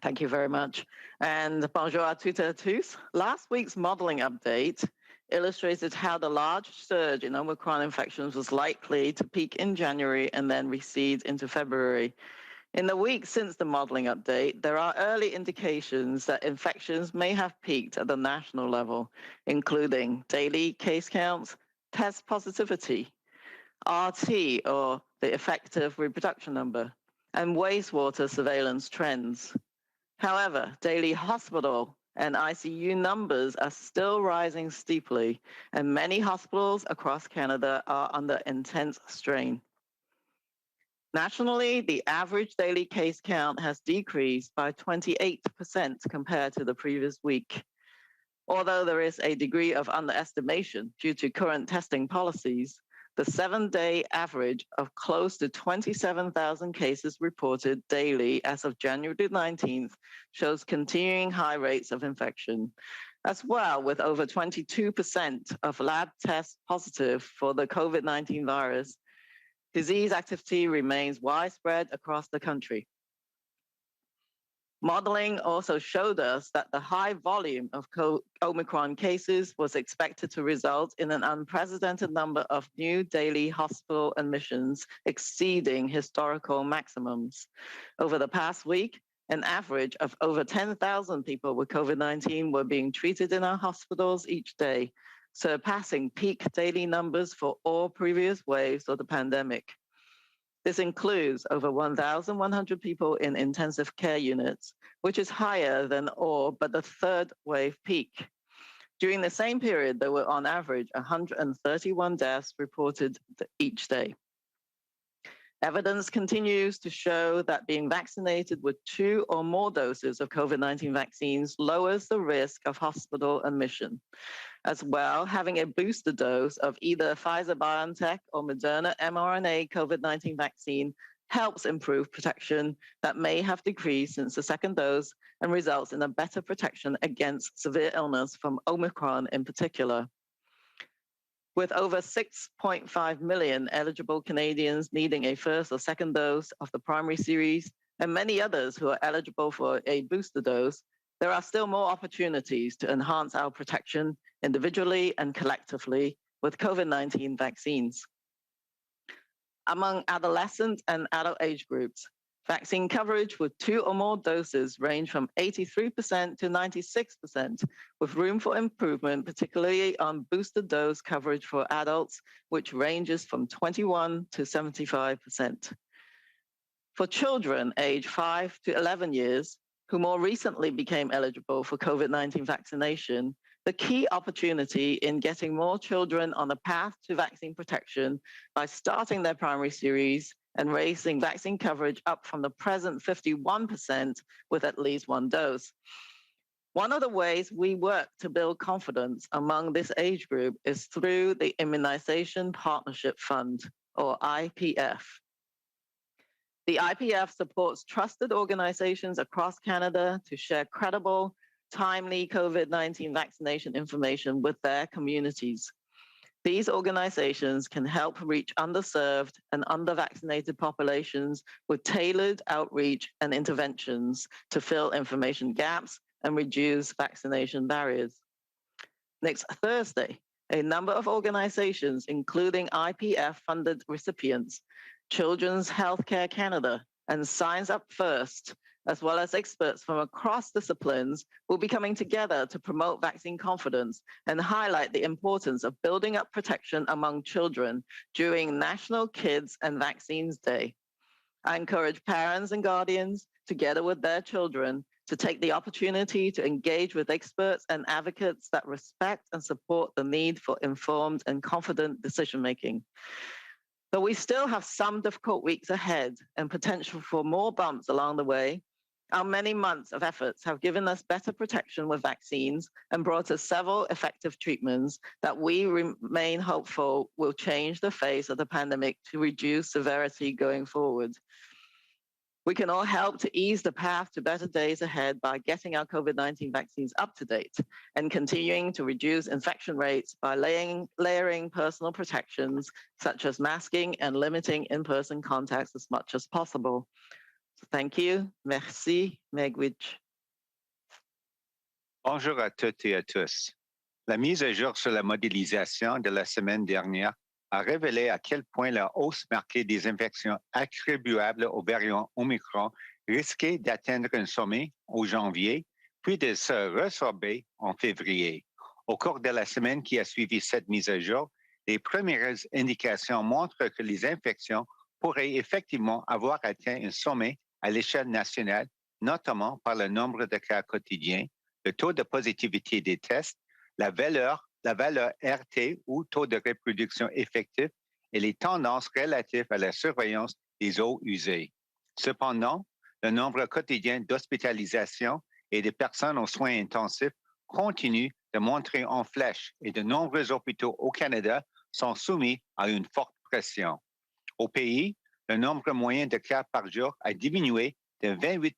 Thank you very much. And bonjour à toutes et à tous. Last week's modeling update illustrated how the large surge in Omicron infections was likely to peak in January and then recede into February. In the week since the modeling update, there are early indications that infections may have peaked at the national level, including daily case counts, test positivity, RT, or the effective reproduction number, and wastewater surveillance trends. However, daily hospital and ICU numbers are still rising steeply, and many hospitals across Canada are under intense strain. Nationally, the average daily case count has decreased by 28% compared to the previous week. Although there is a degree of underestimation due to current testing policies, the 7-day average of close to 27,000 cases reported daily as of January 19th shows continuing high rates of infection. As well, with over 22% of lab tests positive for the COVID-19 virus, disease activity remains widespread across the country. Modeling also showed us that the high volume of Omicron cases was expected to result in an unprecedented number of new daily hospital admissions exceeding historical maximums. Over the past week, an average of over 10,000 people with COVID-19 were being treated in our hospitals each day, surpassing peak daily numbers for all previous waves of the pandemic. This includes over 1,100 people in intensive care units, which is higher than all but the third wave peak. During the same period, there were on average 131 deaths reported each day. Evidence continues to show that being vaccinated with 2 or more doses of COVID-19 vaccines lowers the risk of hospital admission. As well, having a booster dose of either Pfizer-BioNTech or Moderna mRNA COVID-19 vaccine helps improve protection that may have decreased since the second dose and results in a better protection against severe illness from Omicron in particular. With over 6.5 million eligible Canadians needing a first or second dose of the primary series, and many others who are eligible for a booster dose, there are still more opportunities to enhance our protection individually and collectively with COVID-19 vaccines. Among adolescent and adult age groups, vaccine coverage with 2 or more doses range from 83% to 96%, with room for improvement, particularly on booster dose coverage for adults, which ranges from 21 to 75%. For children aged 5 to 11 years, who more recently became eligible for COVID-19 vaccination, the key opportunity in getting more children on the path to vaccine protection by starting their primary series and raising vaccine coverage up from the present 51% with at least 1 dose. One of the ways we work to build confidence among this age group is through the Immunization Partnership Fund, or IPF. The IPF supports trusted organizations across Canada to share credible, timely COVID-19 vaccination information with their communities. These organizations can help reach underserved and undervaccinated populations with tailored outreach and interventions to fill information gaps and reduce vaccination barriers. Next Thursday, a number of organizations, including IPF-funded recipients, Children's Healthcare Canada, and Signs Up First, as well as experts from across disciplines, will be coming together to promote vaccine confidence and highlight the importance of building up protection among children during National Kids and Vaccines Day. I encourage parents and guardians, together with their children, to take the opportunity to engage with experts and advocates that respect and support the need for informed and confident decision-making. Though we still have some difficult weeks ahead and potential for more bumps along the way, our many months of efforts have given us better protection with vaccines and brought us several effective treatments that we remain hopeful will change the face of the pandemic to reduce severity going forward. We can all help to ease the path to better days ahead by getting our COVID-19 vaccines up to date and continuing to reduce infection rates by layering personal protections such as masking and limiting in-person contacts as much as possible. Thank you. Merci, Megwitch. Bonjour à toutes et à tous. La mise à jour sur la modélisation de la semaine dernière a révélé à quel point la hausse marquée des infections attribuables au variant Omicron risquait d'atteindre un sommet au janvier, puis de se résorber en février. Au cours de la semaine qui a suivi cette mise à jour, les premières indications montrent que les infections pourraient effectivement avoir atteint un sommet à l'échelle nationale, notamment par le nombre de cas quotidiens, le taux de positivité des tests, la valeur RT ou taux de reproduction effectif et les tendances relatives à la surveillance des eaux usées. Cependant, le nombre quotidien d'hospitalisations et de personnes aux soins intensifs continue de monter en flèche et de nombreux hôpitaux au Canada sont soumis à une forte pression. Au pays, le nombre moyen de cas par jour a diminué de 28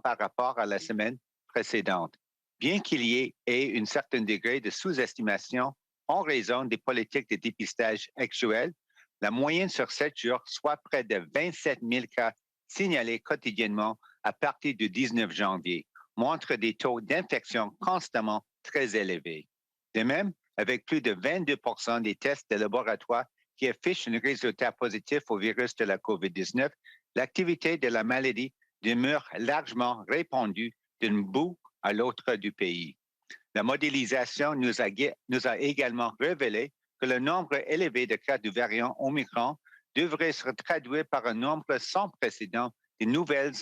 par rapport à la semaine précédente, bien qu'il y ait un certain degré de sous-estimation en raison des politiques de dépistage actuelles. La moyenne sur 7 jours, soit près de 27 000 cas signalés quotidiennement à partir du 19 janvier, montre des taux d'infection constamment très élevés. De même, avec plus de 22 des tests de laboratoire qui affichent un résultat positif au virus de la COVID-19, l'activité de la maladie demeure largement répandue d'un bout à l'autre du pays. La modélisation nous a également révélé que le nombre élevé de cas du variant Omicron devrait se traduire par un nombre sans précédent de nouvelles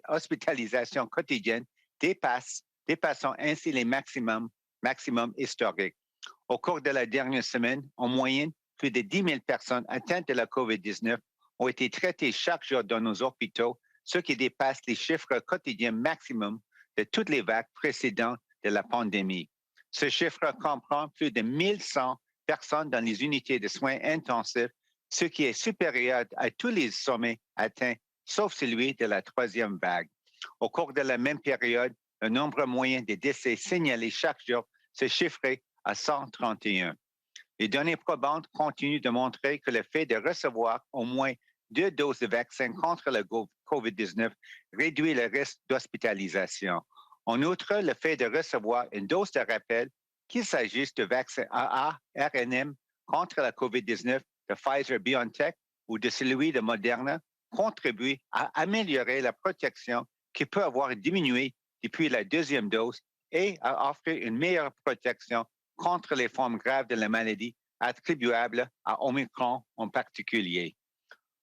hospitalisations quotidiennes dépassant ainsi les maximums historiques. Au cours de la dernière semaine, en moyenne, plus de 10 000 personnes atteintes de la COVID-19 ont été traitées chaque jour dans nos hôpitaux, ce qui dépasse les chiffres quotidiens maximum de toutes les vagues précédentes de la pandémie. Ce chiffre comprend plus de 1100 personnes dans les unités de soins intensifs, ce qui est supérieur à tous les sommets atteints, sauf celui de la troisième vague. Au cours de la même période, le nombre moyen de décès signalés chaque jour se chiffrait à 131. Les données probantes continuent de montrer que le fait de recevoir au moins 2 doses de vaccin contre le COVID-19 réduit le risque d'hospitalisation. En outre, le fait de recevoir une dose de rappel, qu'il s'agisse de vaccin ARNM contre la COVID-19 de Pfizer-BioNTech ou de celui de Moderna, contribue à améliorer la protection qui peut avoir diminué depuis la deuxième dose et à offrir une meilleure protection contre les formes graves de la maladie attribuables à Omicron en particulier.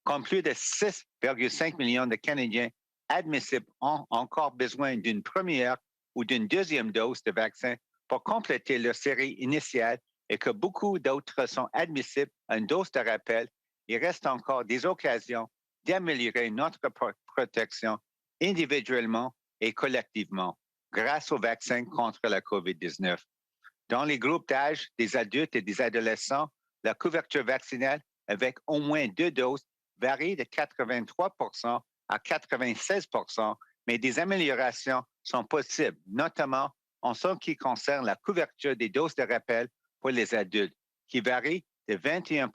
Comme plus de 6,5 millions de Canadiens admissibles ont encore besoin d'une première ou d'une deuxième dose de vaccin pour compléter leur série initiale et que beaucoup d'autres sont admissibles à une dose de rappel, il reste encore des occasions d'améliorer notre protection individuellement et collectivement grâce au vaccin contre la COVID-19. Dans les groupes d'âge des adultes et des adolescents, la couverture vaccinale avec au moins 2 doses varie de 83 à 96 mais des améliorations sont possibles, notamment en ce qui concerne la couverture des doses de rappel pour les adultes, qui varie de 21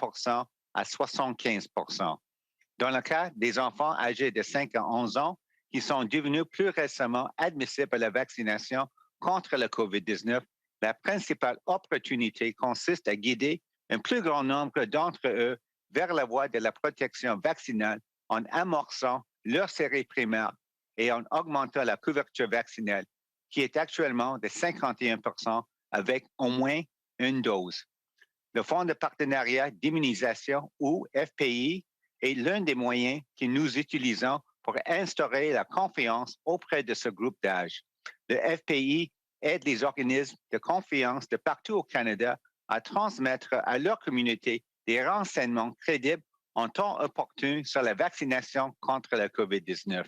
à 75 Dans le cas des enfants âgés de 5 à 11 ans, qui sont devenus plus récemment admissibles à la vaccination contre le COVID-19, la principale opportunité consiste à guider un plus grand nombre d'entre eux vers la voie de la protection vaccinale en amorçant leur série primaire et en augmentant la couverture vaccinale, qui est actuellement de 51 avec au moins une dose. Le Fonds de partenariat d'immunisation, ou FPI, est l'un des moyens que nous utilisons pour instaurer la confiance auprès de ce groupe d'âge. Le FPI aide les organismes de confiance de partout au Canada à transmettre à leur communauté des renseignements crédibles en temps opportun sur la vaccination contre la COVID-19.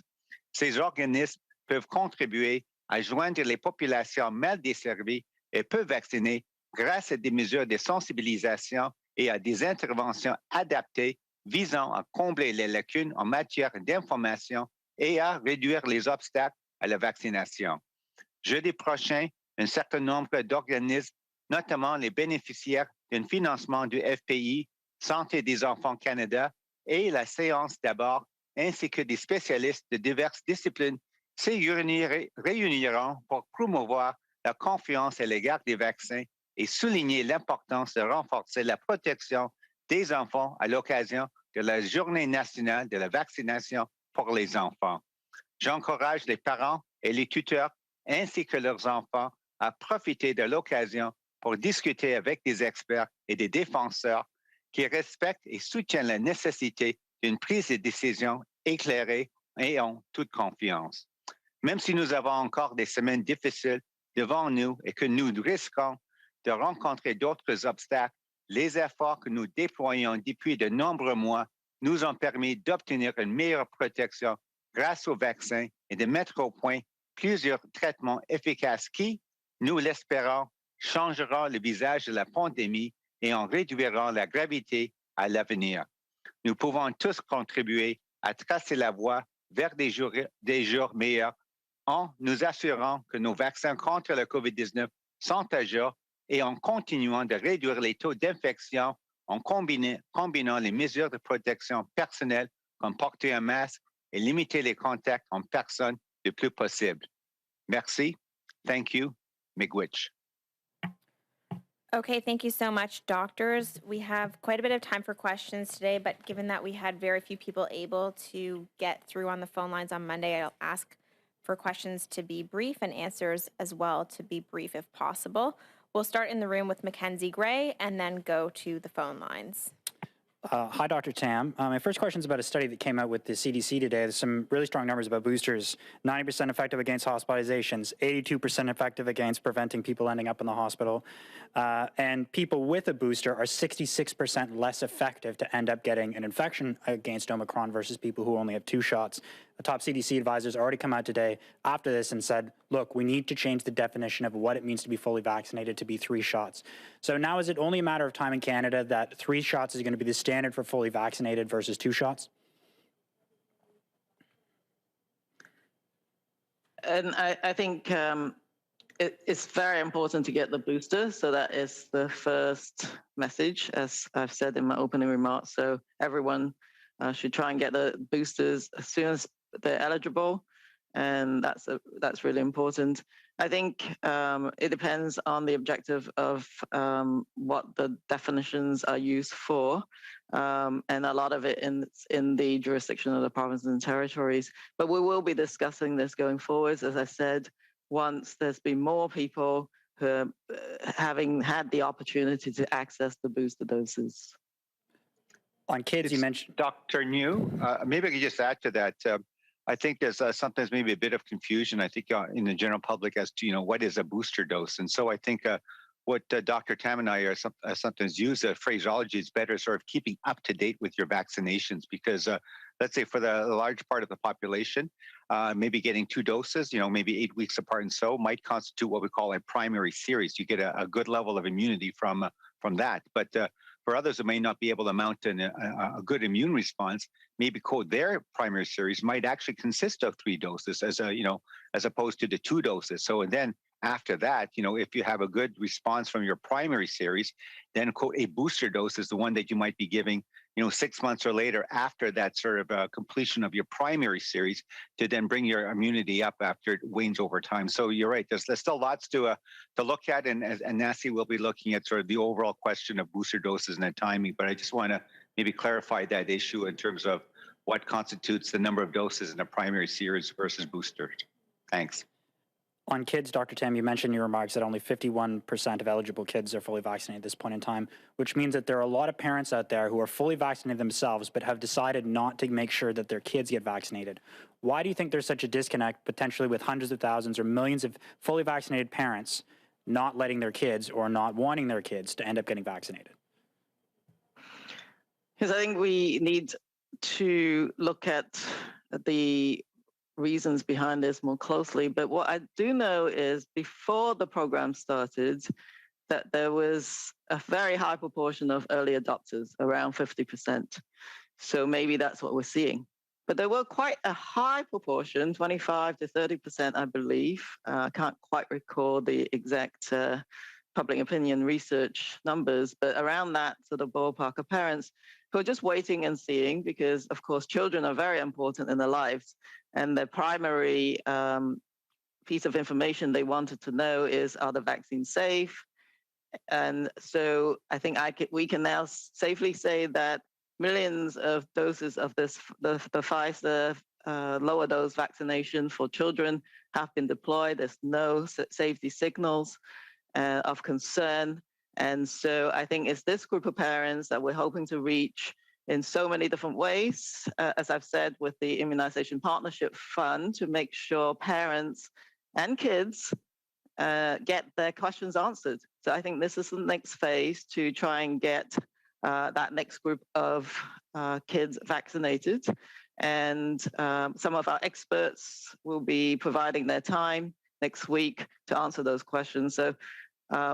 Ces organismes peuvent contribuer à joindre les populations mal desservies et peuvent vacciner grâce à des mesures de sensibilisation et à des interventions adaptées visant à combler les lacunes en matière d'information et à réduire les obstacles à la vaccination. Jeudi prochain, un certain nombre d'organismes, notamment les bénéficiaires d'un financement du FPI, Santé des enfants Canada et la séance d'abord, ainsi que des spécialistes de diverses disciplines se réuniront pour promouvoir la confiance à l'égard des vaccins et souligner l'importance de renforcer la protection des enfants à l'occasion de la Journée nationale de la vaccination pour les enfants. J'encourage les parents et les tuteurs ainsi que leurs enfants à profiter de l'occasion pour discuter avec des experts et des défenseurs qui respectent et soutiennent la nécessité d'une prise de décision éclairée et ont toute confiance. Même si nous avons encore des semaines difficiles devant nous et que nous risquons de rencontrer d'autres obstacles, les efforts que nous déployons depuis de nombreux mois nous ont permis d'obtenir une meilleure protection grâce aux vaccins et de mettre au point plusieurs traitements efficaces qui, nous l'espérons, changeront le visage de la pandémie et en réduiront la gravité à l'avenir. Nous pouvons tous contribuer à tracer la voie vers des jours meilleurs en nous assurant que nos vaccins contre le COVID-19 sont à jour et en continuant de réduire les taux d'infection en combinant les mesures de protection personnelle comme porter un masque et limiter les contacts en personne le plus possible. Merci. Thank you. Miigwech. Okay, thank you so much, doctors. We have quite a bit of time for questions today, but given that we had very few people able to get through on the phone lines on Monday, I'll ask for questions to be brief and answers as well to be brief if possible. We'll start in the room with Mackenzie Gray and then go to the phone lines. Hi, Dr. Tam. My first question is about a study that came out with the CDC today. There's some really strong numbers about boosters. 90% effective against hospitalizations, 82% effective against preventing people ending up in the hospital. And people with a booster are 66% less effective to end up getting an infection against Omicron versus people who only have 2 shots. The top CDC advisors already come out today after this and said, look, we need to change the definition of what it means to be fully vaccinated to be 3 shots. So now is it only a matter of time in Canada that 3 shots is going to be the standard for fully vaccinated versus 2 shots? And I think it's very important to get the booster. So that is the first message, as I've said in my opening remarks. So everyone should try and get the boosters as soon as they're eligible. And that's really important. I think it depends on the objective of what the definitions are used for. And a lot of it in the jurisdiction of the provinces and territories. But we will be discussing this going forwards, as I said, once there's been more people who are having had the opportunity to access the booster doses. On kids, you mentioned... Dr. Njoo, maybe I could just add to that. I think there's sometimes maybe a bit of confusion, I think, in the general public as to, what is a booster dose. And so I think what Dr. Tam and I are sometimes use the phraseology is better sort of keeping up to date with your vaccinations because let's say for the large part of the population, maybe getting 2 doses, maybe 8 weeks apart and so might constitute what we call a primary series. You get a good level of immunity from that. But for others who may not be able to mount a good immune response, maybe their primary series might actually consist of 3 doses as opposed to the 2 doses. So and then after that, if you have a good response from your primary series, then a booster dose is the one that you might be giving, 6 months or later after that sort of completion of your primary series to then bring your immunity up after it wanes over time. So you're right. There's still lots to look at, and Nancy will be looking at sort of the overall question of booster doses and the timing. But I just want to maybe clarify that issue in terms of what constitutes the number of doses in a primary series versus boosters. Thanks. On kids, Dr. Tam, you mentioned in your remarks that only 51% of eligible kids are fully vaccinated at this point in time, which means that there are a lot of parents out there who are fully vaccinated themselves but have decided not to make sure that their kids get vaccinated. Why do you think there's such a disconnect, potentially with hundreds of thousands or millions of fully vaccinated parents not letting their kids or not wanting their kids to end up getting vaccinated? Because I think we need to look at the reasons behind this more closely. But what I do know is before the program started, that there was a very high proportion of early adopters, around 50%. So maybe that's what we're seeing. But there were quite a high proportion, 25 to 30%, I believe. I can't quite recall the exact public opinion research numbers, but around that sort of ballpark of parents who are just waiting and seeing because, of course, children are very important in their lives. And the primary piece of information they wanted to know is, are the vaccines safe? And so I think we can now safely say that millions of doses of the Pfizer lower dose vaccination for children have been deployed. There's no safety signals of concern. And so I think it's this group of parents that we're hoping to reach in so many different ways, as I've said, with the Immunization Partnership Fund, to make sure parents and kids get their questions answered. So I think this is the next phase to try and get that next group of kids vaccinated. And some of our experts will be providing their time next week to answer those questions. So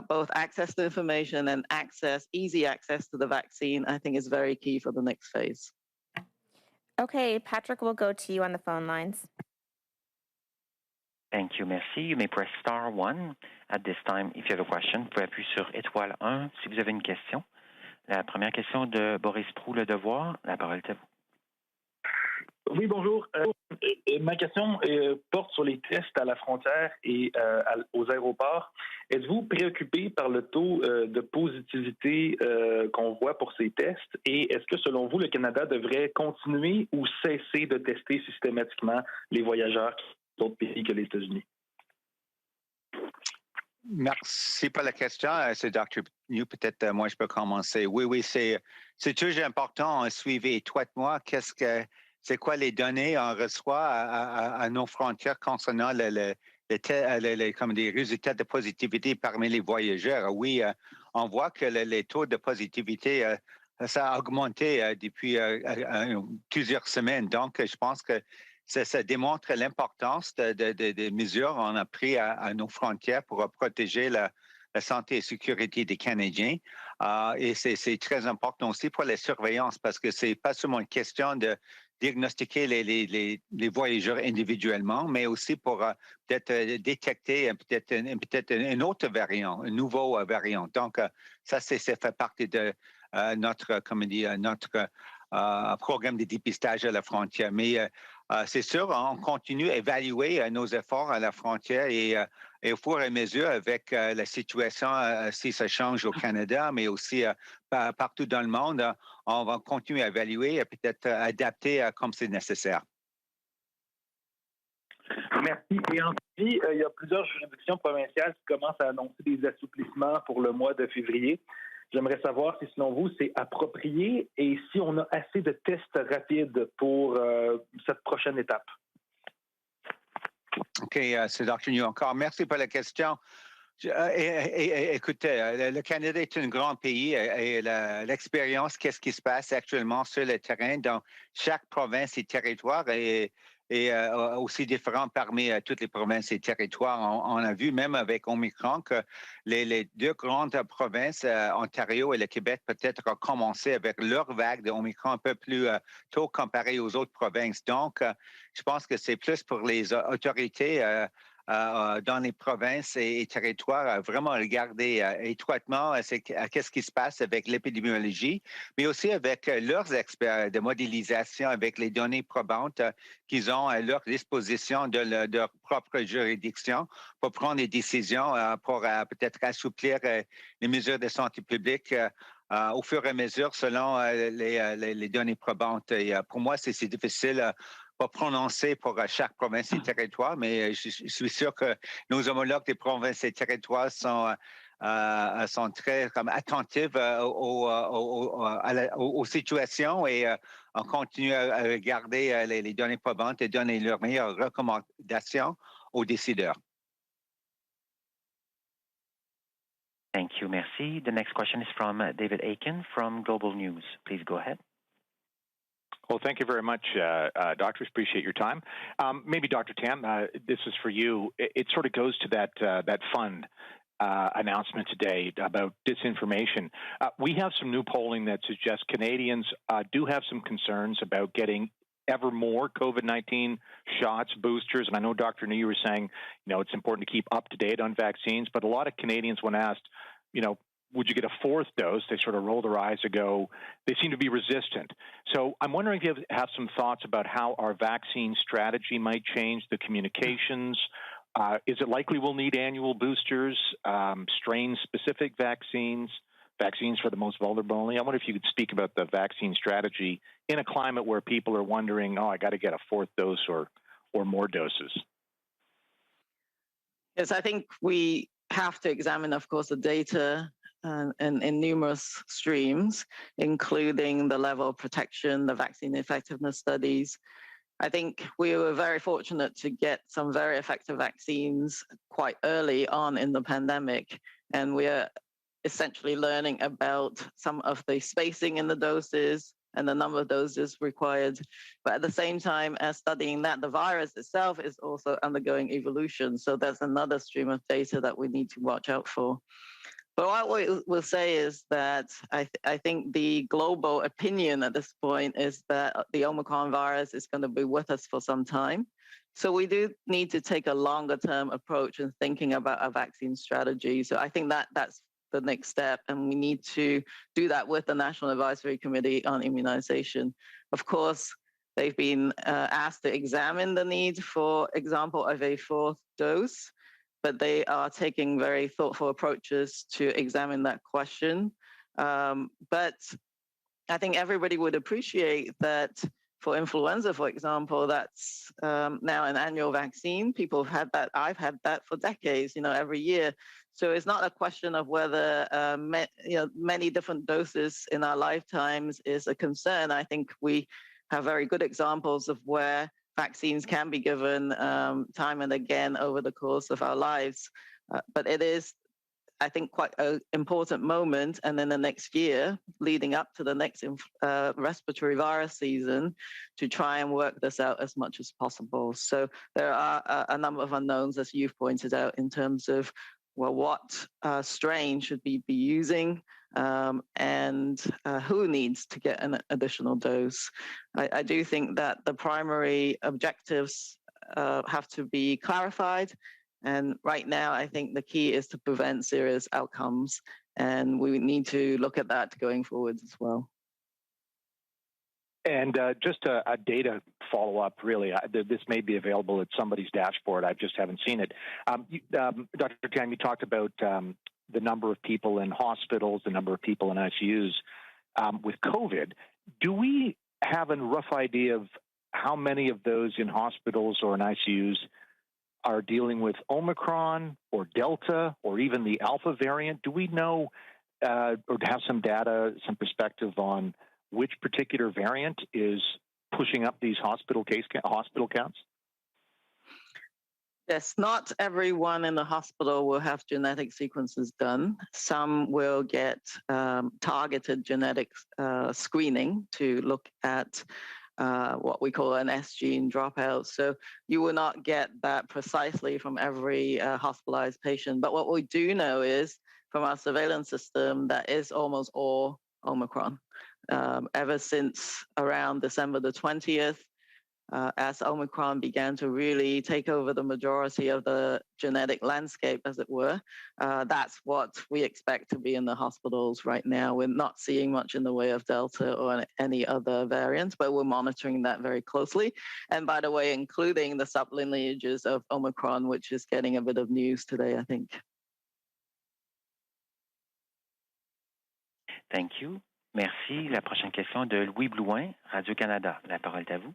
both access to information and easy access to the vaccine, I think is very key for the next phase. Okay, Patrick, we'll go to you on the phone lines. Thank you, merci. You may press star 1 at this time if you have a question. Vous pouvez appuyer sur étoile 1 si vous avez une question. La première question de Boris Proulx, Le Devoir. La parole est à vous. Oui, bonjour. Ma question porte sur les tests à la frontière et aux aéroports. Êtes-vous préoccupé par le taux de positivité qu'on voit pour ces tests? Et est-ce que, selon vous, le Canada devrait continuer ou cesser de tester systématiquement les voyageurs d'autres pays que les États-Unis? Merci pour la question. C'est Dr. Njoo. Peut-être moi, je peux commencer. Oui, c'est toujours important à suivre étroitement c'est quoi les données on reçoit à nos frontières concernant les résultats de positivité parmi les voyageurs. Oui, on voit que les taux de positivité, ça a augmenté depuis plusieurs semaines. Donc, je pense que ça démontre l'importance des mesures qu'on a prises à nos frontières pour protéger la santé et sécurité des Canadiens. Et c'est très important aussi pour la surveillance parce que c'est pas seulement une question de diagnostiquer les voyageurs individuellement, mais aussi pour peut-être détecter peut-être un autre variant, un nouveau variant. Donc, ça fait partie de notre programme de dépistage à la frontière. Mais c'est sûr, on continue à évaluer nos efforts à la frontière et au fur et à mesure avec la situation, si ça change au Canada, mais aussi partout dans le monde, on va continuer à évaluer et peut-être adapter comme c'est nécessaire. Merci. Et ensuite, il y a plusieurs juridictions provinciales qui commencent à annoncer des assouplissements pour le mois de février. J'aimerais savoir si, selon vous, c'est approprié et si on a assez de tests rapides pour cette prochaine étape. OK, c'est Dr. Njoo encore. Merci pour la question. Écoutez, le Canada est un grand pays et l'expérience, qu'est-ce qui se passe actuellement sur le terrain dans chaque province et territoire est aussi différent parmi toutes les provinces et territoires. On a vu même avec Omicron que les deux grandes provinces, Ontario et le Québec, peut-être ont commencé avec leur vague de Omicron un peu plus tôt comparé aux autres provinces. Donc, je pense que c'est plus pour les autorités dans les provinces et territoires à vraiment regarder étroitement qu'est-ce qui se passe avec l'épidémiologie, mais aussi avec leurs experts de modélisation, avec les données probantes qu'ils ont à leur disposition de leur propre juridiction pour prendre des décisions, pour peut-être assouplir les mesures de santé publique au fur et à mesure selon les données probantes. Et pour moi, c'est difficile pas prononcé pour chaque province et territoire, mais je suis sûr que nos homologues des provinces et territoires sont très attentifs aux situations et on continue à regarder les données probantes et donner leurs meilleures recommandations aux décideurs. Thank you, merci. The next question is from David Aiken from Global News. Please go ahead. Well, thank you very much, doctors. Appreciate your time. Maybe Dr. Tam, this is for you. It sort of goes to that fund announcement today about disinformation. We have some new polling that suggests Canadians do have some concerns about getting ever more COVID-19 shots, boosters. And I know, Dr. Njoo, you were saying, it's important to keep up to date on vaccines, but a lot of Canadians, when asked, would you get a fourth dose? They sort of roll their eyes and go, they seem to be resistant. So I'm wondering if you have some thoughts about how our vaccine strategy might change, the communications. Is it likely we'll need annual boosters, strain-specific vaccines for the most vulnerable only? I wonder if you could speak about the vaccine strategy in a climate where people are wondering, I got to get a fourth dose or more doses. Yes, I think we have to examine, of course, the data in numerous streams, including the level of protection, the vaccine effectiveness studies. I think we were very fortunate to get some very effective vaccines quite early on in the pandemic, and we are essentially learning about some of the spacing in the doses and the number of doses required. But at the same time as studying that, the virus itself is also undergoing evolution. So that's another stream of data that we need to watch out for. But what we will say is that I think the global opinion at this point is that the Omicron virus is going to be with us for some time. So we do need to take a longer term approach in thinking about our vaccine strategy. So I think that's the next step, and we need to do that with the National Advisory Committee on Immunization. Of course, they've been asked to examine the need, for example, of a fourth dose, but they are taking very thoughtful approaches to examine that question. But I think everybody would appreciate that for influenza, for example, that's now an annual vaccine. People have had that. I've had that for decades, every year. So it's not a question of whether many different doses in our lifetimes is a concern. I think we have very good examples of where vaccines can be given time and again over the course of our lives. But it is, I think, quite an important moment. And then the next year, leading up to the next respiratory virus season, to try and work this out as much as possible. So there are a number of unknowns, as you've pointed out, in terms of, what strain should we be using and who needs to get an additional dose. I do think that the primary objectives have to be clarified. And right now, I think the key is to prevent serious outcomes. And we need to look at that going forward as well. And just a data follow-up, really. This may be available at somebody's dashboard. I just haven't seen it. Dr. Tam, you talked about the number of people in hospitals, the number of people in ICUs. With COVID, do we have a rough idea of how many of those in hospitals or in ICUs are dealing with Omicron or Delta or even the Alpha variant? Do we know or have some data, some perspective on which particular variant is pushing up these hospital counts? Yes, not everyone in the hospital will have genetic sequences done. Some will get targeted genetic screening to look at what we call an S gene dropout. So you will not get that precisely from every hospitalized patient. But what we do know is from our surveillance system that is almost all Omicron. Ever since around December the 20th, as Omicron began to really take over the majority of the genetic landscape, as it were, that's what we expect to be in the hospitals right now. We're not seeing much in the way of Delta or any other variants, but we're monitoring that very closely. And by the way, including the sublineages of Omicron, which is getting a bit of news today, I think. Thank you. Merci. La prochaine question de Louis Blouin, Radio-Canada. La parole est à vous.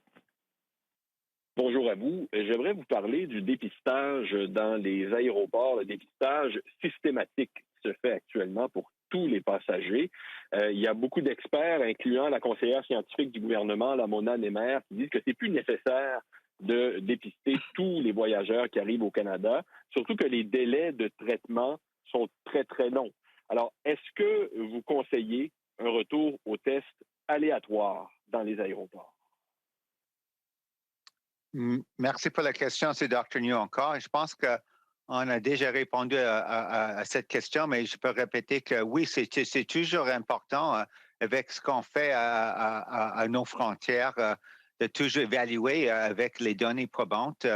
Bonjour à vous. J'aimerais vous parler du dépistage dans les aéroports. Le dépistage systématique se fait actuellement pour tous les passagers. Il y a beaucoup d'experts, incluant la conseillère scientifique du gouvernement, la Mona Nemer, qui disent que c'est plus nécessaire de dépister tous les voyageurs qui arrivent au Canada, surtout que les délais de traitement sont très, très longs. Alors, est-ce que vous conseillez un retour aux tests aléatoires dans les aéroports? Merci pour la question. C'est Dr. Njoo encore. Je pense qu'on a déjà répondu à cette question, mais je peux répéter que oui, c'est toujours important avec ce qu'on fait à nos frontières de toujours évaluer avec les données probantes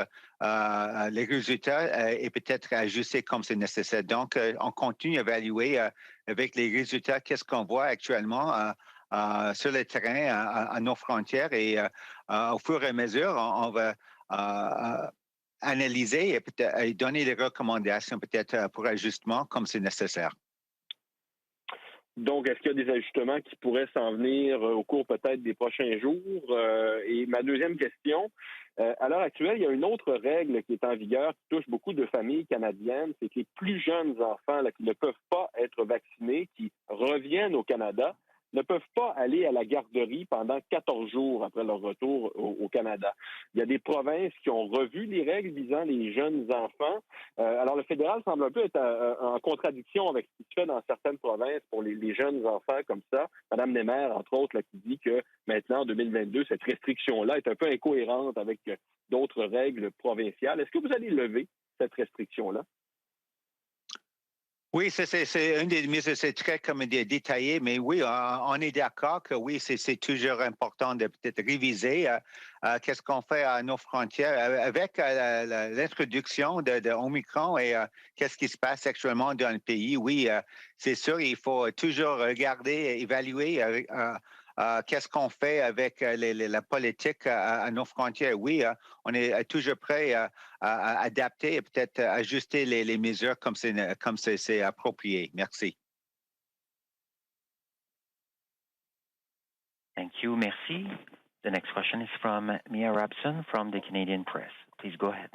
les résultats et peut-être ajuster comme c'est nécessaire. Donc, on continue à évaluer avec les résultats, qu'est-ce qu'on voit actuellement sur le terrain à nos frontières. Et au fur et à mesure, on va analyser et donner des recommandations peut-être pour ajustement comme c'est nécessaire. Donc, est-ce qu'il y a des ajustements qui pourraient s'en venir au cours peut-être des prochains jours? Et ma deuxième question, à l'heure actuelle, il y a une autre règle qui est en vigueur qui touche beaucoup de familles canadiennes, c'est que les plus jeunes enfants là, qui ne peuvent pas être vaccinés, qui reviennent au Canada, ne peuvent pas aller à la garderie pendant 14 jours après leur retour au Canada. Il y a des provinces qui ont revu les règles visant les jeunes enfants. Alors, le fédéral semble un peu être en contradiction avec ce qui se fait dans certaines provinces pour les jeunes enfants comme ça. Mme Nemer, entre autres, là, qui dit que maintenant, en 2022, cette restriction-là est un peu incohérente avec d'autres règles provinciales. Est-ce que vous allez lever cette restriction-là? Oui, c'est une des mesures, c'est très comme détaillé, mais oui, on est d'accord que oui, c'est toujours important de peut-être réviser qu'est-ce qu'on fait à nos frontières avec l'introduction de Omicron et qu'est-ce qui se passe actuellement dans le pays. Oui, c'est sûr, il faut toujours regarder, évaluer qu'est-ce qu'on fait avec la politique à nos frontières. Oui, on est toujours prêt à adapter et peut-être ajuster les mesures comme c'est approprié. Merci. Thank you. Merci. The next question is from Mia Rabson from the Canadian Press. Please go ahead.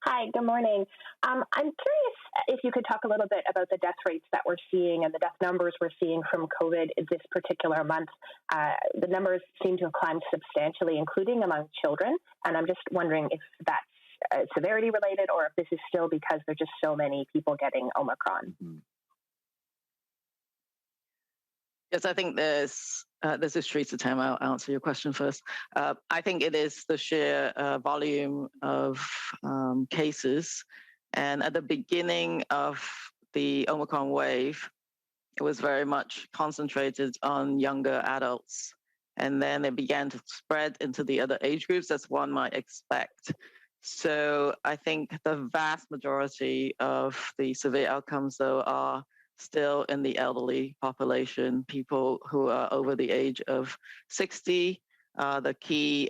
Hi, good morning. I'm curious if you could talk a little bit about the death rates that we're seeing and the death numbers we're seeing from COVID this particular month. The numbers seem to have climbed substantially, including among children. And I'm just wondering if that's severity related or if this is still because there are just so many people getting Omicron. Mm-hmm. Yes, I think this is Theresa Tam. I'll answer your question first. I think it is the sheer volume of cases. And at the beginning of the Omicron wave, it was very much concentrated on younger adults. And then it began to spread into the other age groups, as one might expect. So I think the vast majority of the severe outcomes, though, are still in the elderly population, people who are over the age of 60, the key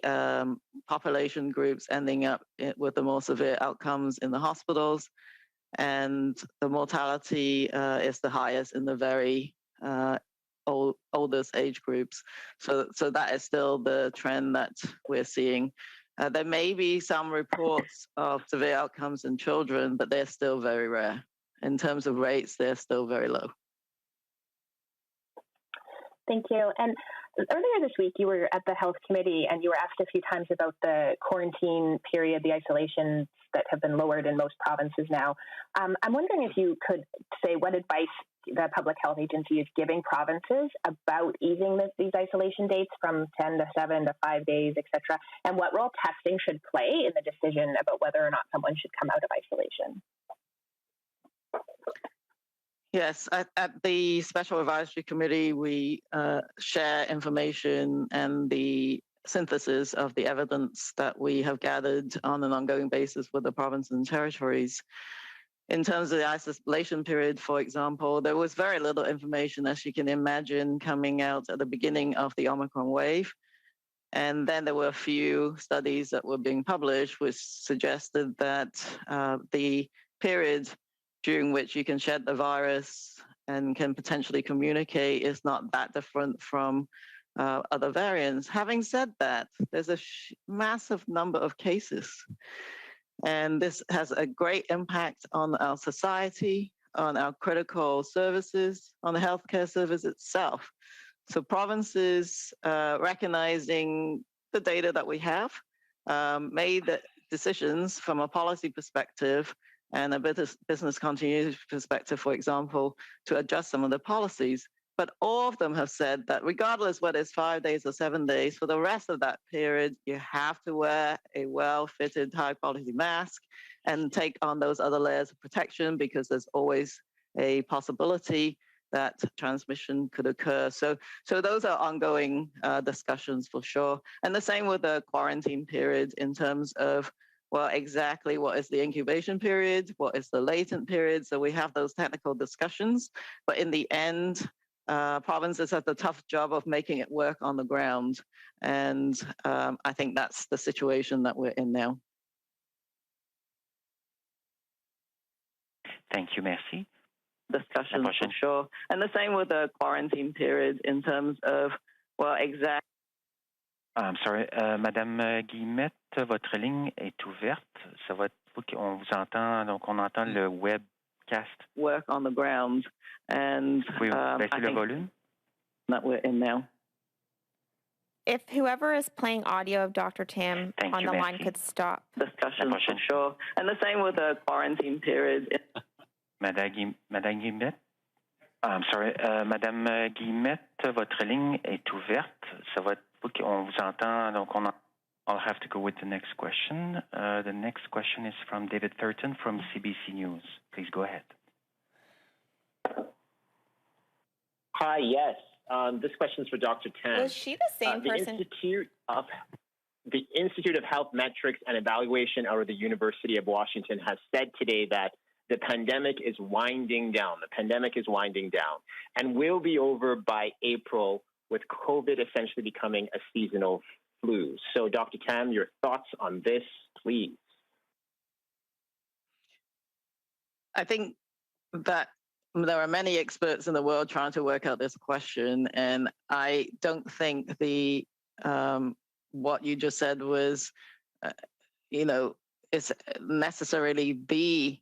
population groups ending up with the more severe outcomes in the hospitals. And the mortality is the highest in the very oldest age groups. So that is still the trend that we're seeing. There may be some reports of severe outcomes in children, but they're still very rare. In terms of rates, they're still very low. Thank you. And earlier this week, you were at the Health Committee and you were asked a few times about the quarantine period, the isolations that have been lowered in most provinces now. I'm wondering if you could say what advice the Public Health Agency is giving provinces about easing these isolation dates from 10 to 7 to 5 days, et cetera, and what role testing should play in the decision about whether or not someone should come out of isolation. Yes, at the Special Advisory Committee, we share information and the synthesis of the evidence that we have gathered on an ongoing basis with the provinces and territories. In terms of the isolation period, for example, there was very little information, as you can imagine, coming out at the beginning of the Omicron wave. And then there were a few studies that were being published which suggested that the period during which you can shed the virus and can potentially communicate is not that different from other variants. Having said that, there's a massive number of cases. And this has a great impact on our society, on our critical services, on the healthcare service itself. So provinces, recognizing the data that we have, made the decisions from a policy perspective and a business continuity perspective, for example, to adjust some of the policies. But all of them have said that regardless whether it's 5 days or 7 days, for the rest of that period, you have to wear a well-fitted, high-quality mask and take on those other layers of protection because there's always a possibility that transmission could occur. So those are ongoing discussions for sure. And the same with the quarantine period in terms of well, exactly what is the incubation period, what is the latent period. So we have those technical discussions, but in the end, provinces have the tough job of making it work on the ground. And I think that's the situation that we're in now. Thank you, merci. Discussion for sure. And the same with the quarantine period in terms of, well, exactly. I'm sorry, Madame Guillemette, votre ligne est ouverte. Ça va, on vous entend, donc on entend le webcast. Work on the ground, and baisser le volume. That we're in now. If whoever is playing audio of Dr. Tam on the line could stop. Discussion for sure. And the same with the quarantine period. Madame Guillemette. I'm sorry, Madame Guillemette, votre ligne est ouverte. Ça va, on vous entend, donc I'll have to go with the next question. The next question is from David Thurton from CBC News. Please go ahead. Hi, yes. This question is for Dr. Tam. Was she the same person? The Institute of Health Metrics and Evaluation out of the University of Washington has said today that the pandemic is winding down. The pandemic is winding down and will be over by April, with COVID essentially becoming a seasonal flu. So, Dr. Tam, your thoughts on this, please. I think that there are many experts in the world trying to work out this question, and I don't think the what you just said was, is necessarily the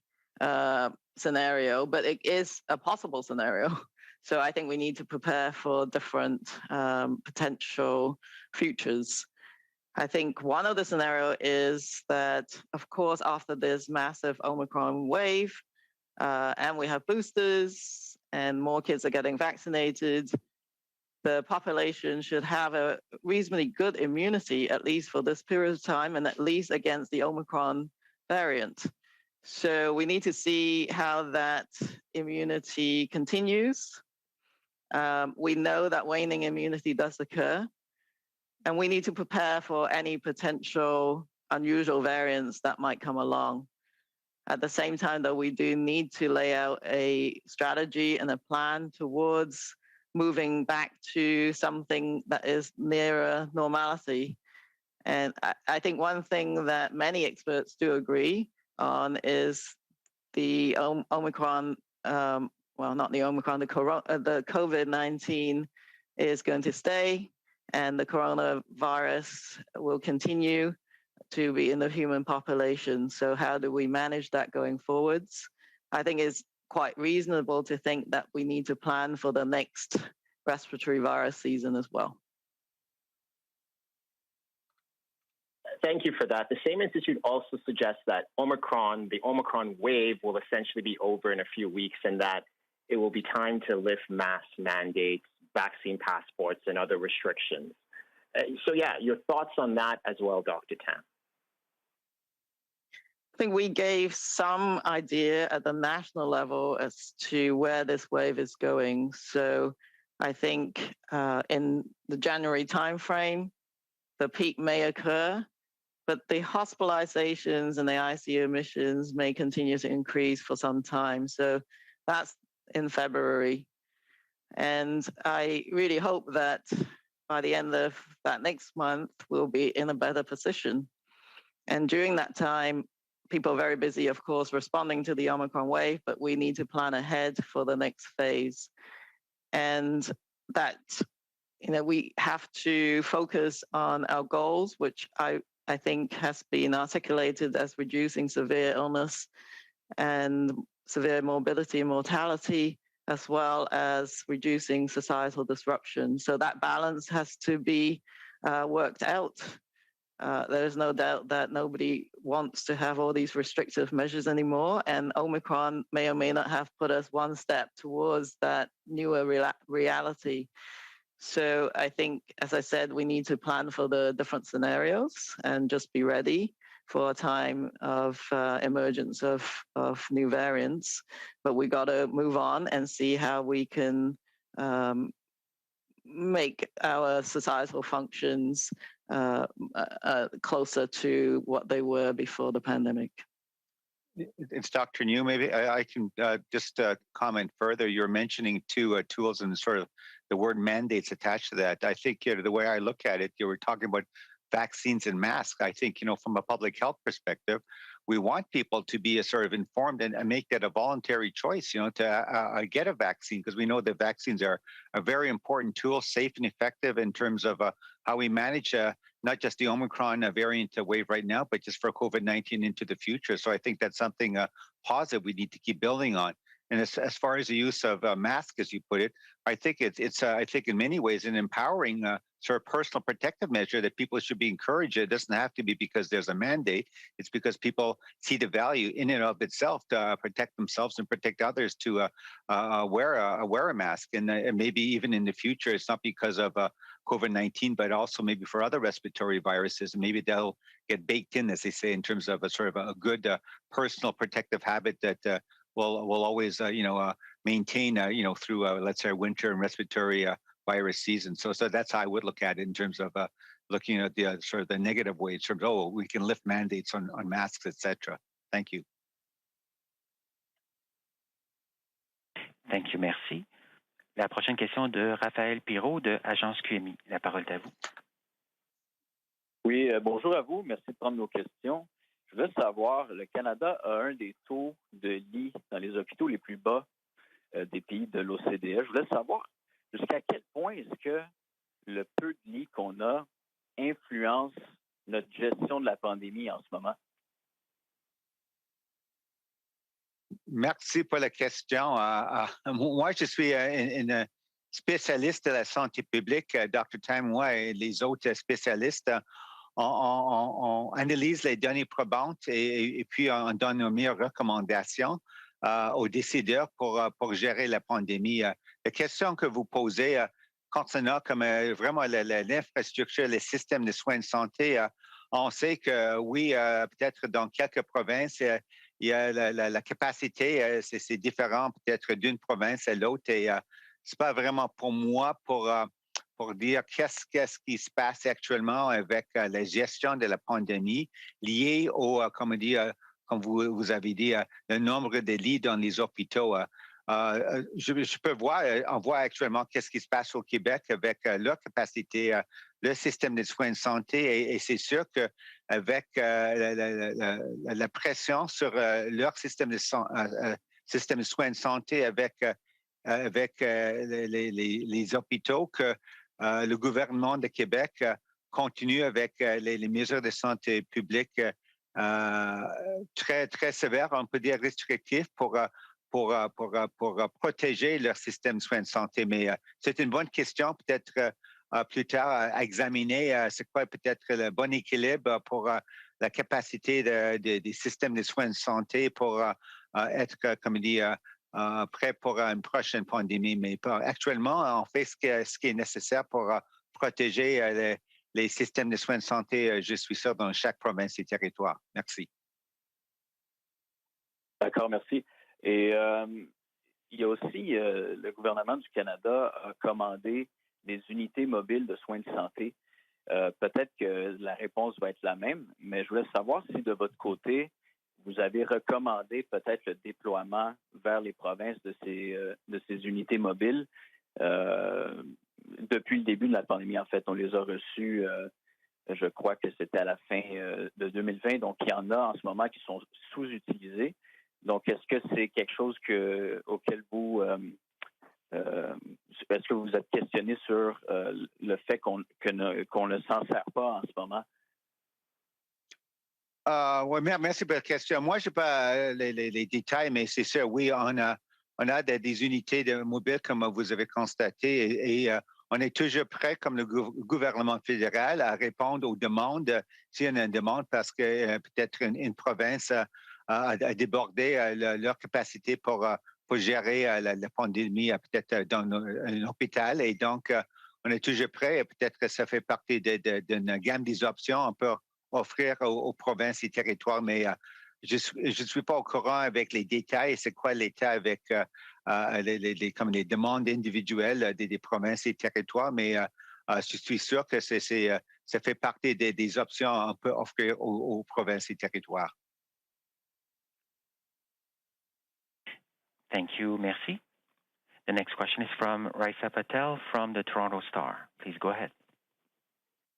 scenario, but it is a possible scenario. So I think we need to prepare for different potential futures. I think one of the scenarios is that, of course, after this massive Omicron wave, and we have boosters and more kids are getting vaccinated, the population should have a reasonably good immunity, at least for this period of time, and at least against the Omicron variant. So we need to see how that immunity continues. We know that waning immunity does occur, and we need to prepare for any potential unusual variants that might come along. At the same time, though, we do need to lay out a strategy and a plan towards moving back to something that is nearer normality. And I think one thing that many experts do agree on is the Omicron, not the Omicron, the COVID-19 is going to stay, and the coronavirus will continue to be in the human population. So how do we manage that going forwards? I think it's quite reasonable to think that we need to plan for the next respiratory virus season as well. Thank you for that. The same institute also suggests that the Omicron wave will essentially be over in a few weeks, and that it will be time to lift mask mandates, vaccine passports, and other restrictions. So yeah, your thoughts on that as well, Dr. Tam. I think we gave some idea at the national level as to where this wave is going. So I think in the January timeframe, the peak may occur, but the hospitalizations and the ICU admissions may continue to increase for some time. So that's in February. And I really hope that by the end of that next month, we'll be in a better position. And during that time, people are very busy, of course, responding to the Omicron wave, but we need to plan ahead for the next phase. And that, we have to focus on our goals, which I think has been articulated as reducing severe illness and severe morbidity and mortality, as well as reducing societal disruption. So that balance has to be worked out. There's no doubt that nobody wants to have all these restrictive measures anymore, and Omicron may or may not have put us one step towards that newer reality. So I think, as I said, we need to plan for the different scenarios and just be ready for a time of emergence of new variants. But we got to move on and see how we can make our societal functions closer to what they were before the pandemic. It's Dr. Njoo. Maybe I can just comment further. You're mentioning two tools and sort of the word mandates attached to that. I think the way I look at it, you were talking about vaccines and masks. I think, from a public health perspective, we want people to be sort of informed and make that a voluntary choice, to get a vaccine, because we know that vaccines are a very important tool, safe and effective in terms of how we manage not just the Omicron variant wave right now, but just for COVID-19 into the future. So I think that's something positive we need to keep building on. And as far as the use of masks, as you put it, I think it's I think in many ways an empowering sort of personal protective measure that people should be encouraged. It doesn't have to be because there's a mandate. It's because people see the value in and of itself to protect themselves and protect others to wear a mask. And maybe even in the future, it's not because of COVID-19, but also maybe for other respiratory viruses. And maybe they'll get baked in, as they say, in terms of a sort of a good personal protective habit that will always, maintain, through, let's say, winter and respiratory virus season. So that's how I would look at it in terms of looking at the sort of the negative way in terms of, we can lift mandates on masks, etc. Thank you. Thank you, merci. La prochaine question de Raphaël Pirot de Agence QMI. La parole est à vous. Oui, bonjour à vous. Merci de prendre nos questions. Je voulais savoir, le Canada a un des taux de lits dans les hôpitaux les plus bas des pays de l'OCDE. Je voulais savoir jusqu'à quel point est-ce que le peu de lits qu'on a influence notre gestion de la pandémie en ce moment? Merci pour la question. Moi, je suis une spécialiste de la santé publique. Dr. Tam, moi et les autres spécialistes, on analyse les données probantes et puis on donne nos meilleures recommandations aux décideurs pour gérer la pandémie. La question que vous posez concernant comme vraiment l'infrastructure, les systèmes de soins de santé, on sait que oui, peut-être dans quelques provinces, il y a la capacité, c'est différent peut-être d'une province à l'autre et c'est pas vraiment pour moi pour dire qu'est-ce qui se passe actuellement avec la gestion de la pandémie liée au, comme vous avez dit, le nombre de lits dans les hôpitaux. Je peux voir, on voit actuellement qu'est-ce qui se passe au Québec avec leur capacité, le système de soins de santé, et c'est sûr qu'avec la pression sur leur système de soins de santé avec les hôpitaux, que le gouvernement de Québec continue avec les mesures de santé publique très, très sévères, on peut dire restrictives pour protéger leur système de soins de santé. Mais c'est une bonne question, peut-être plus tard à examiner c'est quoi peut-être le bon équilibre pour la capacité des systèmes de soins de santé pour être, comme dit, prêt pour une prochaine pandémie. Mais actuellement, on fait ce qui est nécessaire pour protéger les systèmes de soins de santé, je suis sûr, dans chaque province et territoire. Merci. D'accord, merci. Et il y a aussi, le gouvernement du Canada a commandé des unités mobiles de soins de santé. Peut-être que la réponse va être la même, mais je voulais savoir si de votre côté, vous avez recommandé peut-être le déploiement vers les provinces de ces unités mobiles. Depuis le début de la pandémie, en fait, on les a reçus, je crois que c'était à la fin de 2020. Donc, il y en a en ce moment qui sont sous-utilisés. Donc, est-ce que c'est quelque chose auquel vous... est-ce que vous êtes questionné sur le fait qu'on ne s'en sert pas en ce moment? Oui, merci pour la question. Moi, je n'ai pas les détails, mais c'est sûr, oui, on a des unités mobiles, comme vous avez constaté, et on est toujours prêt, comme le gouvernement fédéral, à répondre aux demandes, s'il y en a une demande, parce que peut-être une province a débordé leur capacité pour gérer la pandémie, peut-être dans un hôpital. Et donc, on est toujours prêt. Peut-être que ça fait partie d'une gamme des options qu'on peut offrir aux provinces et territoires, mais je ne suis pas au courant avec les détails. C'est quoi l'état avec comme les demandes individuelles des provinces et territoires, mais Je suis sûr que ça fait partie des options qu'on peut offrir aux provinces et territoires. Thank you. Merci. The next question is from Raisa Patel from the Toronto Star. Please go ahead.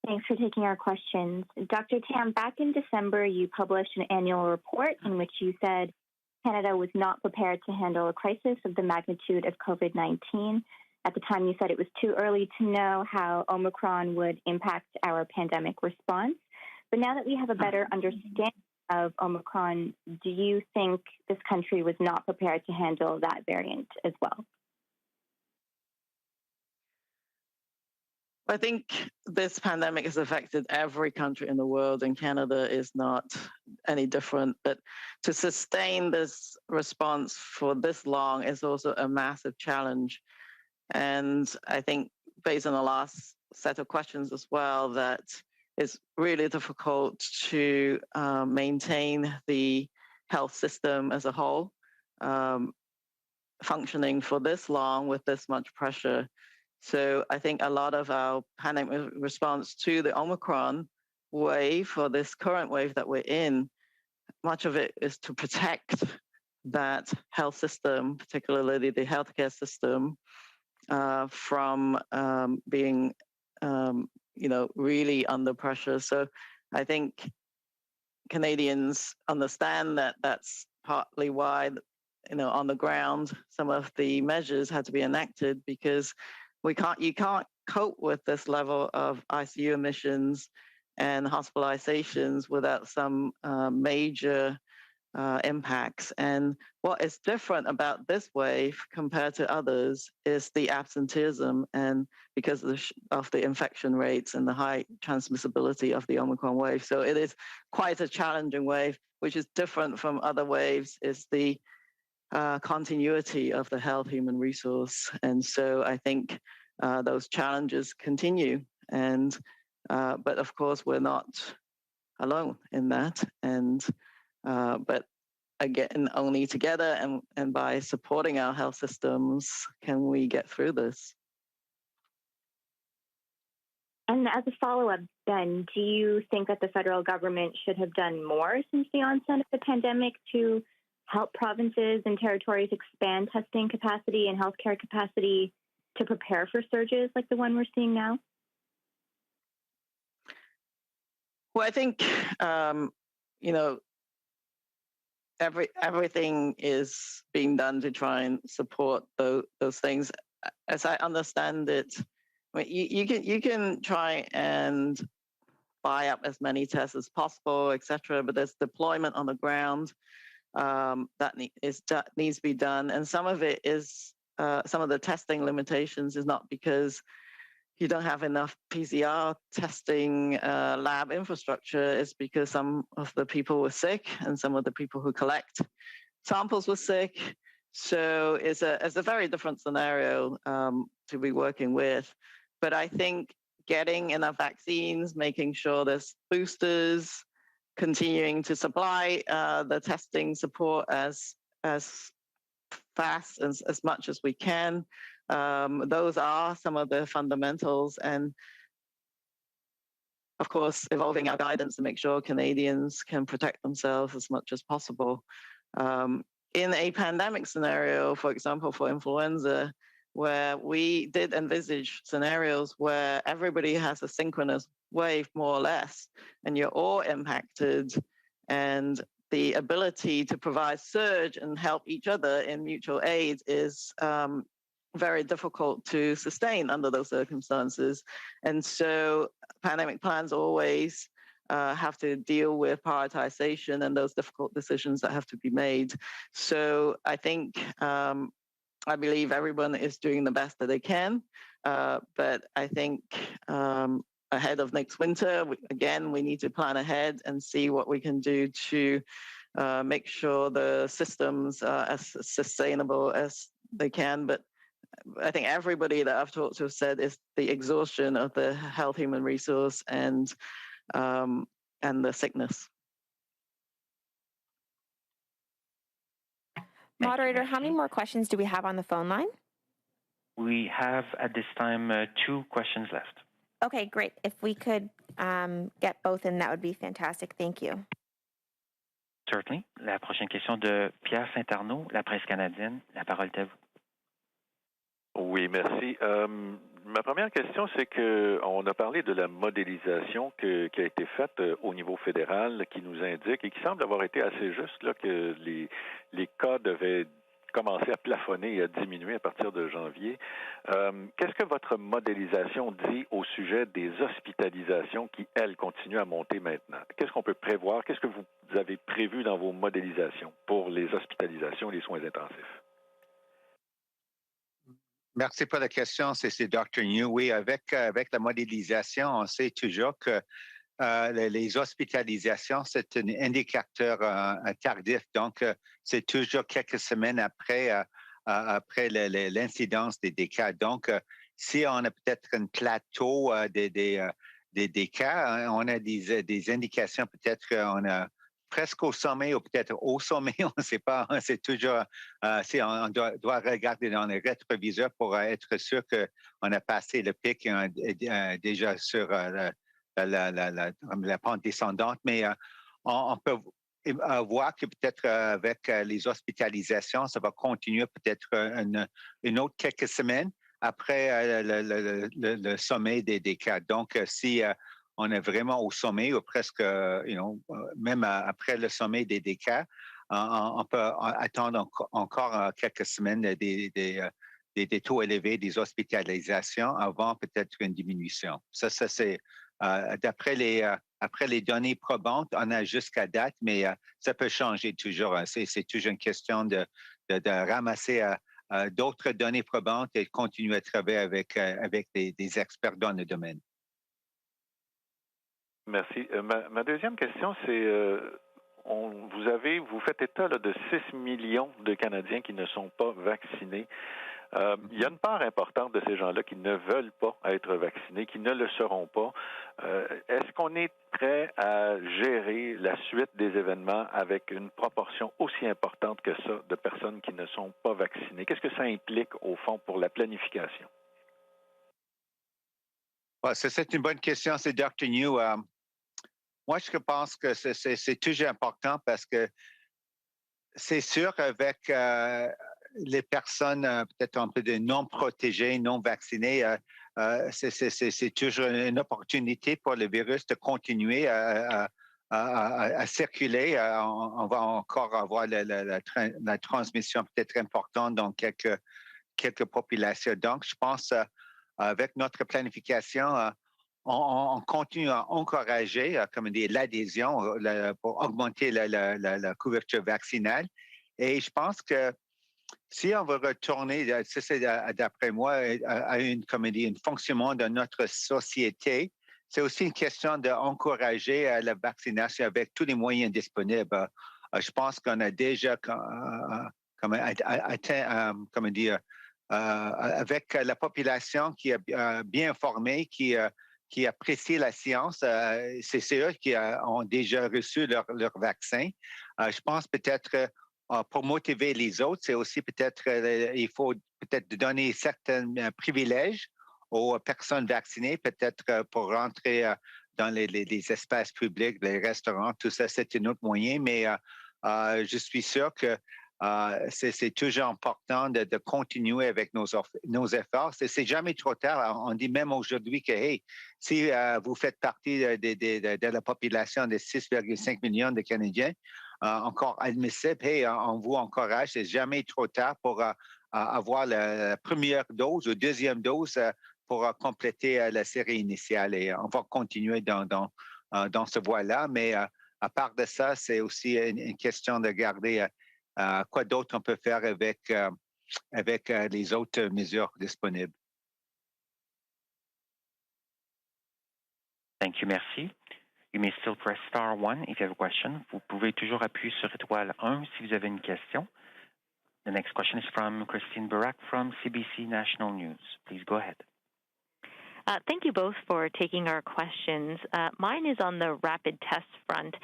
Thanks for taking our questions. Dr. Tam, back in December, you published an annual report in which you said Canada was not prepared to handle a crisis of the magnitude of COVID-19. At the time, you said it was too early to know how Omicron would impact our pandemic response. But now that we have a better understanding of Omicron, do you think this country was not prepared to handle that variant as well? I think this pandemic has affected every country in the world, and Canada is not any different. But to sustain this response for this long is also a massive challenge. And I think, based on the last set of questions as well, that it's really difficult to maintain the health system as a whole functioning for this long with this much pressure. So I think a lot of our pandemic response to the Omicron wave, or this current wave that we're in, much of it is to protect that health system, particularly the healthcare system, from being, really under pressure. So I think Canadians understand that that's partly why, on the ground, some of the measures had to be enacted, because you can't cope with this level of ICU admissions and hospitalizations without some major impacts. And what is different about this wave compared to others is the absenteeism, and because of the infection rates and the high transmissibility of the Omicron wave. So it is quite a challenging wave. Which is different from other waves is the continuity of the health human resource. And so I think those challenges continue. And but of course, we're not alone in that. And but again, only together and by supporting our health systems can we get through this. And as a follow-up, then, do you think that the federal government should have done more since the onset of the pandemic to help provinces and territories expand testing capacity and healthcare capacity to prepare for surges like the one we're seeing now? Well, I think, everything is being done to try and support those things. As I understand it, I mean, you can try and buy up as many tests as possible, et cetera, but there's deployment on the ground that needs to be done. And some of it is, some of the testing limitations is not because you don't have enough PCR testing lab infrastructure. It's because some of the people were sick and some of the people who collect samples were sick. So it's a very different scenario to be working with. But I think getting enough vaccines, making sure there's boosters, continuing to supply the testing support as fast as much as we can. Those are some of the fundamentals, and of course, evolving our guidance to make sure Canadians can protect themselves as much as possible. In a pandemic scenario, for example, for influenza, where we did envisage scenarios where everybody has a synchronous wave, more or less, and you're all impacted, and the ability to provide surge and help each other in mutual aid is very difficult to sustain under those circumstances. And so pandemic plans always have to deal with prioritization and those difficult decisions that have to be made. So I think, I believe everyone is doing the best that they can, but I think ahead of next winter, we need to plan ahead and see what we can do to make sure the systems are as sustainable as they can. But I think everybody that I've talked to have said is the exhaustion of the health human resource and the sickness. Moderator, how many more questions do we have on the phone line? We have at this time 2 questions left. Okay, great. If we could get both in, that would be fantastic. Thank you. Certainly. La prochaine question de Pierre Saint-Arnaud, La Presse canadienne. La parole est à vous. Oui, merci. Ma première question, c'est qu'on a parlé de la modélisation qui a été faite au niveau fédéral, qui nous indique et qui semble avoir été assez juste, là, que les cas devaient commencer à plafonner et à diminuer à partir de janvier. Qu'est-ce que votre modélisation dit au sujet des hospitalisations qui, elles, continuent à monter maintenant? Qu'est-ce qu'on peut prévoir? Qu'est-ce que vous avez prévu dans vos modélisations pour les hospitalisations et les soins intensifs? Merci pour la question, c'est Dr. Njoo. Oui, avec la modélisation, on sait toujours que les hospitalisations, c'est un indicateur tardif. Donc, c'est toujours quelques semaines après l'incidence des cas. Donc, si on a peut-être un plateau des cas, on a des indications, peut-être qu'on a presque au sommet ou peut-être au sommet, on ne sait pas. C'est toujours, on doit regarder dans les rétroviseurs pour être sûr qu'on a passé le pic déjà sur la pente descendante. Mais on peut voir que peut-être avec les hospitalisations, ça va continuer peut-être une autre quelques semaines après le sommet des cas. Donc, si on est vraiment au sommet ou presque, même après le sommet des cas, on peut attendre encore quelques semaines des taux élevés des hospitalisations avant peut-être une diminution. Ça c'est après les données probantes, on a jusqu'à date, mais ça peut changer toujours. C'est toujours une question de ramasser d'autres données probantes et continuer à travailler avec des experts dans le domaine. Merci. Ma deuxième question, c'est vous faites état là, de 6 millions de Canadiens qui ne sont pas vaccinés. Il y a une part importante de ces gens-là qui ne veulent pas être vaccinés, qui ne le seront pas. Est-ce qu'on est prêt à gérer la suite des événements avec une proportion aussi importante que ça de personnes qui ne sont pas vaccinées? Qu'est-ce que ça implique, au fond, pour la planification? C'est une bonne question, c'est Dr. Njoo. Moi, je pense que c'est toujours important parce que c'est sûr avec les personnes peut-être un peu non protégées, non vaccinées, c'est toujours une opportunité pour le virus de continuer à circuler. On va encore avoir la transmission peut-être importante dans quelques populations. Donc, je pense avec notre planification, on continue à encourager, comme dire, l'adhésion pour augmenter la couverture vaccinale. Et je pense que si on veut retourner, c'est d'après moi, à un fonctionnement de notre société, c'est aussi une question d'encourager la vaccination avec tous les moyens disponibles. Je pense qu'on a déjà atteint, avec la population qui est bien informée, qui apprécient la science, c'est eux qui ont déjà reçu leur vaccin. Je pense peut-être pour motiver les autres, c'est aussi peut-être il faut peut-être donner certains privilèges aux personnes vaccinées, peut-être pour rentrer dans les espaces publics, les restaurants, tout ça, c'est un autre moyen. Mais je suis sûr que c'est toujours important de continuer avec nos efforts. C'est jamais trop tard. On dit même aujourd'hui que, hey, si vous faites partie de la population de 6,5 millions de Canadiens, encore admissible, hey, on vous encourage. C'est jamais trop tard pour avoir la première dose ou deuxième dose pour compléter la série initiale. Et on va continuer dans ce voie-là. Mais à part de ça, c'est aussi une question de garder quoi d'autre on peut faire avec les autres mesures disponibles. Thank you, merci. You may still press star 1 if you have a question. Vous pouvez toujours appuyer sur étoile 1 si vous avez une question. The next question is from Christine Barak from CBC National News. Please go ahead. Thank you both for taking our questions. Mine is on the rapid test front.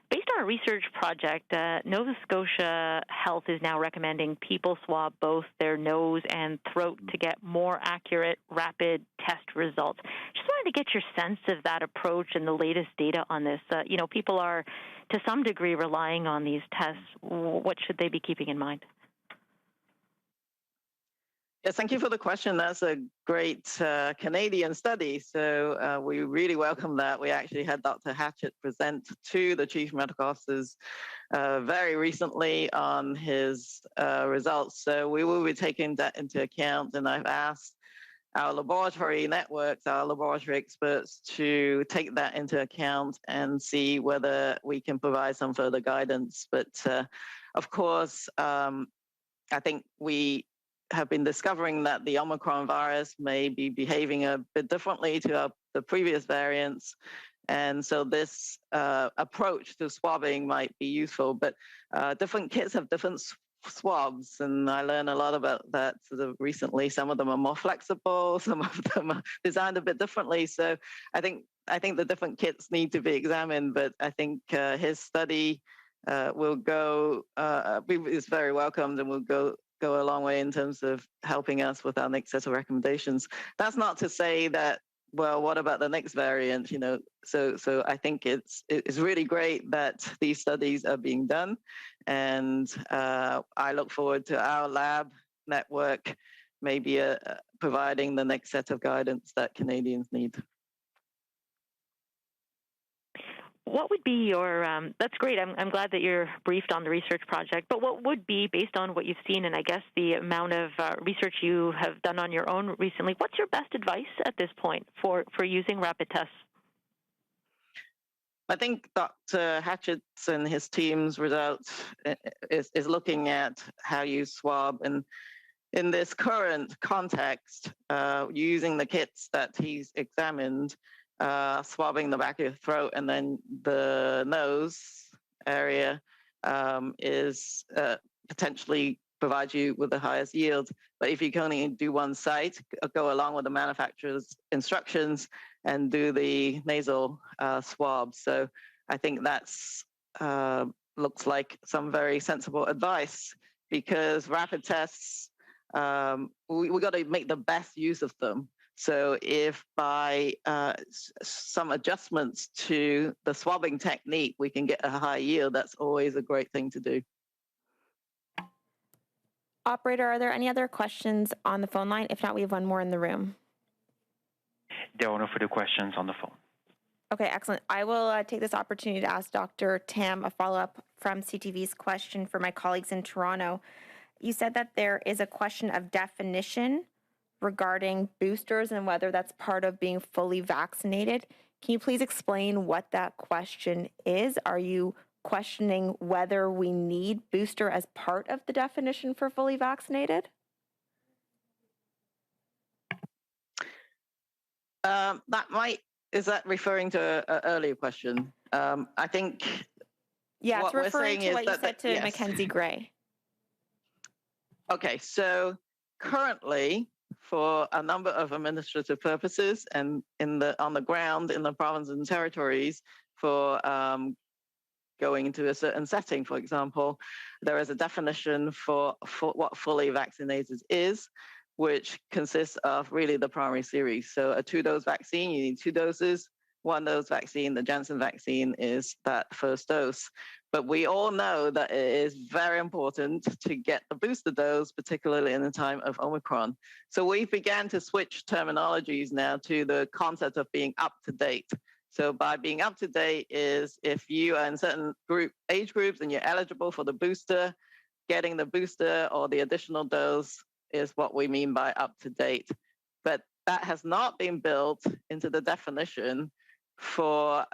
Based on a research project, Nova Scotia Health is now recommending people swab both their nose and throat to get more accurate rapid test results. Just wanted to get your sense of that approach and the latest data on this. People are, to some degree, relying on these tests. What should they be keeping in mind? Yes, thank you for the question. That's a great Canadian study. So we really welcome that. We actually had Dr. Hatchett present to the Chief Medical Officers very recently on his results. So we will be taking that into account. And I've asked our laboratory networks, our laboratory experts to take that into account and see whether we can provide some further guidance. But of course, I think we have been discovering that the Omicron virus may be behaving a bit differently to the previous variants. And so this approach to swabbing might be useful, but different kits have different swabs, and I learned a lot about that sort of recently. Some of them are more flexible, some of them are designed a bit differently. So I think the different kits need to be examined, but I think his study will go, is very welcomed and will go a long way in terms of helping us with our next set of recommendations. That's not to say that, well, what about the next variant? So I think it's really great that these studies are being done, and I look forward to our lab network maybe providing the next set of guidance that Canadians need. What would be your, that's great, I'm glad that you're briefed on the research project, but what would be, based on what you've seen and I guess the amount of research you have done on your own recently, what's your best advice at this point for using rapid tests? I think Dr. Hatchett's and his team's results is looking at how you swab, and in this current context, using the kits that he's examined, swabbing the back of your throat and then the nose area is potentially provides you with the highest yield. But if you can only do one site, go along with the manufacturer's instructions and do the nasal swab. So I think that's looks like some very sensible advice, because rapid tests, we got to make the best use of them. So if by some adjustments to the swabbing technique, we can get a high yield, that's always a great thing to do. Operator, are there any other questions on the phone line? If not, we have one more in the room. There are no further questions on the phone. Okay, excellent. I will take this opportunity to ask Dr. Tam a follow-up from CTV's question for my colleagues in Toronto. You said that there is a question of definition regarding boosters and whether that's part of being fully vaccinated. Can you please explain what that question is? Are you questioning whether we need booster as part of the definition for fully vaccinated? Is that referring to an earlier question? I think. Yeah, it's referring to what you said to Mackenzie Gray. Okay, so currently, for a number of administrative purposes and on the ground in the provinces and territories, for going into a certain setting, for example, there is a definition for what fully vaccinated is, which consists of really the primary series. So a 2-dose vaccine, you need 2 doses. 1-dose vaccine, the Janssen vaccine, is that first dose. But we all know that it is very important to get the booster dose, particularly in the time of Omicron. So we began to switch terminologies now to the concept of being up to date. So by being up to date is if you are in certain age groups and you're eligible for the booster, getting the booster or the additional dose is what we mean by up to date. But that has not been built into the definition for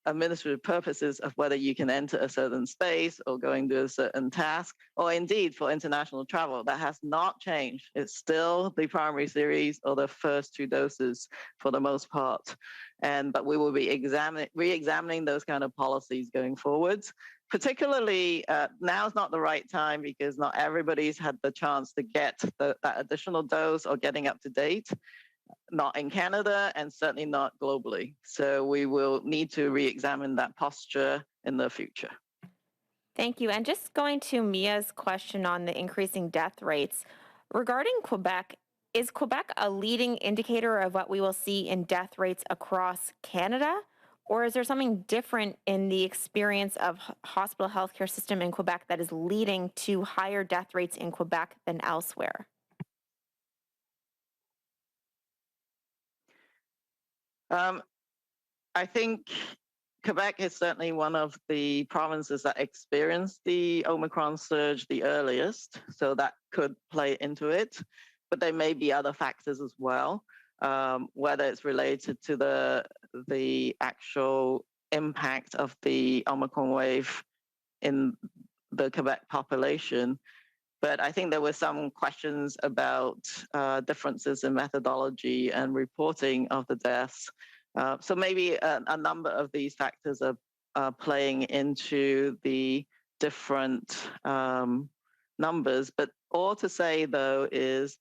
administrative purposes of whether you can enter a certain space or go and do a certain task, or indeed for international travel. That has not changed. It's still the primary series or the first 2 doses for the most part. But we will be re-examining those kind of policies going forwards. Particularly, now is not the right time because not everybody's had the chance to get that additional dose or getting up to date. Not in Canada and certainly not globally. So we will need to re-examine that posture in the future. Thank you. And just going to Mia's question on the increasing death rates, regarding Quebec, is Quebec a leading indicator of what we will see in death rates across Canada? Or is there something different in the experience of hospital healthcare system in Quebec that is leading to higher death rates in Quebec than elsewhere? I think Quebec is certainly one of the provinces that experienced the Omicron surge the earliest, so that could play into it. But there may be other factors as well, whether it's related to the actual impact of the Omicron wave in the Quebec population. But I think there were some questions about differences in methodology and reporting of the deaths. So maybe a number of these factors are playing into the different numbers. But all to say, though, is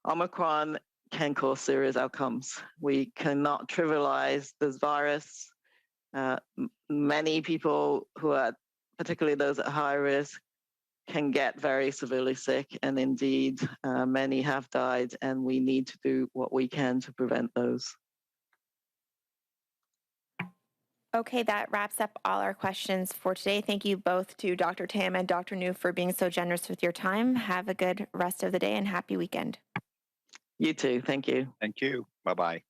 Omicron can cause serious outcomes. We cannot trivialize this virus. Many people who are, particularly those at high risk, can get very severely sick, and indeed many have died, and we need to do what we can to prevent those. Okay, that wraps up all our questions for today. Thank you both to Dr. Tam and Dr. Njoo for being so generous with your time. Have a good rest of the day and happy weekend. You too. Thank you. Thank you. Bye-bye.